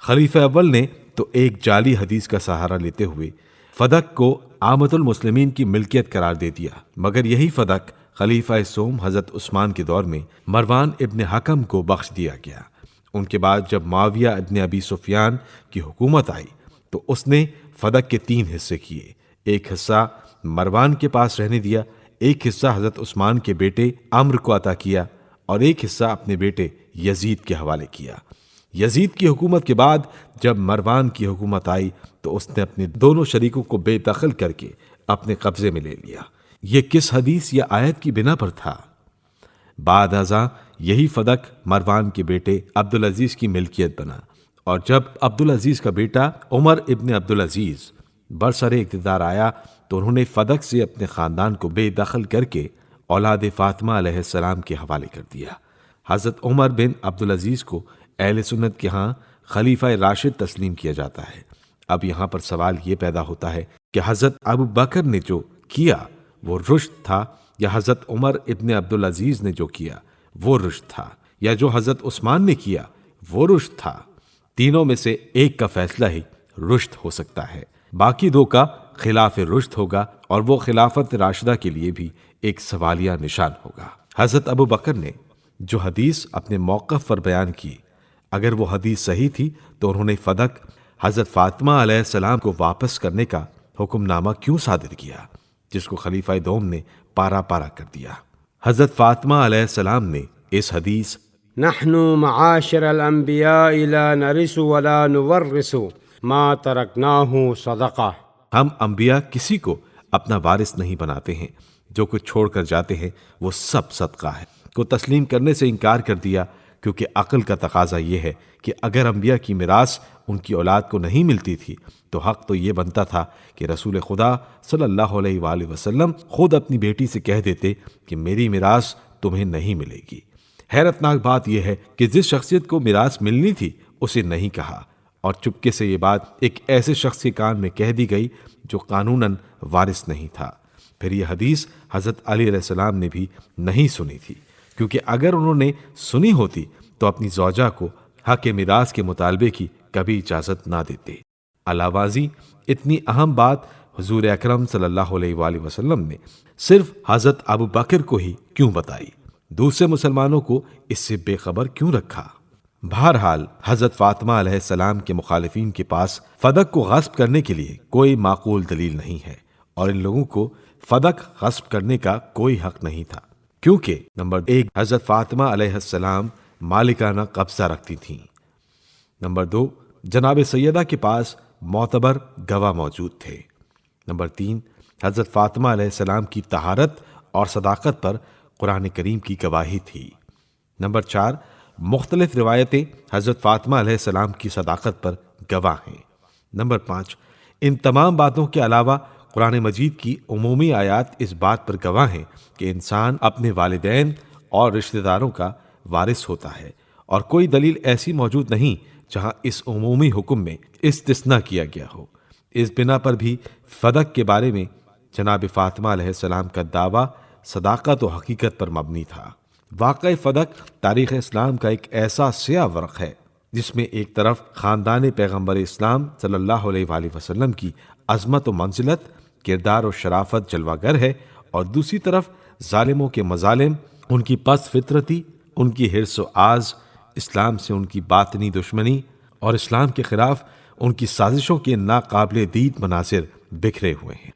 خلیفہ اول نے تو ایک جعلی حدیث کا سہارا لیتے ہوئے فدق کو عامۃ المسلمین کی ملکیت قرار دے دیا، مگر یہی فدق خلیفہ سوم حضرت عثمان کے دور میں مروان ابن حکم کو بخش دیا گیا۔ ان کے بعد جب معاویہ ابن ابی سفیان کی حکومت آئی تو اس نے فدق کے 3 حصے کیے، ایک حصہ مروان کے پاس رہنے دیا، ایک حصہ حضرت عثمان کے بیٹے عمرو کو عطا کیا اور ایک حصہ اپنے بیٹے یزید کے حوالے کیا۔ یزید کی حکومت کے بعد جب مروان کی حکومت آئی تو اس نے اپنے دونوں شریکوں کو بے دخل کر کے اپنے قبضے میں لے لیا۔ یہ کس حدیث یا آیت کی بنا پر تھا؟ بعد ازاں یہی فدق مروان کے بیٹے عبدالعزیز کی ملکیت بنا، اور جب عبدالعزیز کا بیٹا عمر ابن عبدالعزیز برسر اقتدار آیا تو انہوں نے فدق سے اپنے خاندان کو بے دخل کر کے اولاد فاطمہ علیہ السلام کے حوالے کر دیا۔ حضرت عمر بن عبدالعزیز کو اہل سنت کے ہاں خلیفہ راشد تسلیم کیا جاتا ہے۔ اب یہاں پر سوال یہ پیدا ہوتا ہے کہ حضرت ابو بکر نے جو کیا وہ رشد تھا، یا حضرت عمر ابن عبدالعزیز نے جو کیا وہ رشد تھا، یا جو حضرت عثمان نے کیا وہ رشد تھا؟ تینوں میں سے ایک کا فیصلہ ہی رشد ہو سکتا ہے، باقی 2 کا خلاف رشد ہوگا، اور وہ خلافت راشدہ کے لیے بھی ایک سوالیہ نشان ہوگا۔ حضرت ابو بکر نے جو حدیث اپنے موقف پر بیان کی، اگر وہ حدیث صحیح تھی تو انہوں نے فدق حضرت فاطمہ علیہ السلام کو واپس کرنے کا حکم نامہ کیوں صادر کیا، جس کو خلیفہ دوم نے پارا پارا کر دیا؟ حضرت فاطمہ علیہ السلام نے اس حدیث نحن معاشر الانبیاء لا نرث ولا نورث ما ترکناہ صدقہ، ہم انبیاء کسی کو اپنا وارث نہیں بناتے ہیں، جو کچھ چھوڑ کر جاتے ہیں وہ سب صدقہ ہے، کو تسلیم کرنے سے انکار کر دیا، کیونکہ عقل کا تقاضا یہ ہے کہ اگر انبیاء کی میراث ان کی اولاد کو نہیں ملتی تھی تو حق تو یہ بنتا تھا کہ رسول خدا صلی اللہ علیہ وآلہ وسلم خود اپنی بیٹی سے کہہ دیتے کہ میری میراث تمہیں نہیں ملے گی۔ حیرت ناک بات یہ ہے کہ جس شخصیت کو میراث ملنی تھی اسے نہیں کہا، اور چپکے سے یہ بات ایک ایسے شخص کے کان میں کہہ دی گئی جو قانوناً وارث نہیں تھا۔ پھر یہ حدیث حضرت علی علیہ السلام نے بھی نہیں سنی تھی، کیونکہ اگر انہوں نے سنی ہوتی تو اپنی زوجہ کو حق میراث کے مطالبے کی کبھی اجازت نہ دیتے۔ علاوہ ازیں اتنی اہم بات حضور اکرم صلی اللہ علیہ وآلہ وسلم نے صرف حضرت ابو بکر کو ہی کیوں بتائی؟ دوسرے مسلمانوں کو اس سے بے خبر کیوں رکھا؟ بہرحال حضرت فاطمہ علیہ السلام کے مخالفین کے پاس فدق کو غصب کرنے کے لیے کوئی معقول دلیل نہیں ہے، اور ان لوگوں کو فدق غصب کرنے کا کوئی حق نہیں تھا، کیونکہ نمبر 1 حضرت فاطمہ علیہ السلام مالکانہ قبضہ رکھتی تھیں، نمبر 2 جناب سیدہ کے پاس معتبر گواہ موجود تھے، نمبر 3 حضرت فاطمہ علیہ السلام کی طہارت اور صداقت پر قرآن کریم کی گواہی تھی، نمبر 4 مختلف روایتیں حضرت فاطمہ علیہ السلام کی صداقت پر گواہ ہیں، نمبر 5 ان تمام باتوں کے علاوہ قرآن مجید کی عمومی آیات اس بات پر گواہ ہیں کہ انسان اپنے والدین اور رشتہ داروں کا وارث ہوتا ہے، اور کوئی دلیل ایسی موجود نہیں جہاں اس عمومی حکم میں استثناء کیا گیا ہو۔ اس بنا پر بھی فدق کے بارے میں جناب فاطمہ علیہ السلام کا دعویٰ صداقت و حقیقت پر مبنی تھا۔ واقعہ فدق تاریخ اسلام کا ایک ایسا سیاہ ورق ہے جس میں ایک طرف خاندان پیغمبر اسلام صلی اللہ علیہ وآلہ وسلم کی عظمت و منزلت، کردار و شرافت جلوہ گر ہے، اور دوسری طرف ظالموں کے مظالم، ان کی پست فطرتی، ان کی حرص و آز، اسلام سے ان کی باطنی دشمنی، اور اسلام کے خلاف ان کی سازشوں کے ناقابل دید مناظر بکھرے ہوئے ہیں۔